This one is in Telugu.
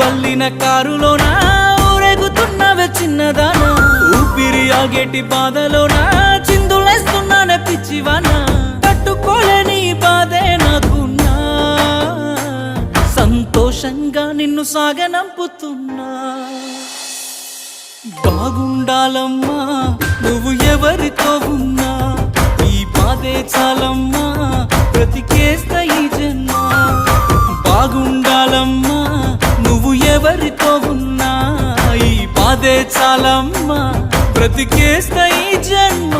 జల్లిన కారులోన ఊరేగుతున్నవే చిన్నదానా, ఊపిరి ఆగేటి బాధలోన చిందులేస్తున్నానే పిచ్చివానా, తట్టుకోలేని బాధే నాకున్నా, సంతోషంగా నిన్ను సాగనంపుతున్నా. బాగుండాలమ్మా నువ్వు ఎవరితో ఉన్నా, ఈ బాధే చాలమ్మా బ్రతికేస్తా ఈ జన్మ. బాగుండాలమ్మా నువ్వు ఎవరితో ఉన్నా, ఈ బాధే చాలమ్మా బ్రతికేస్తా ఈ జన్మ.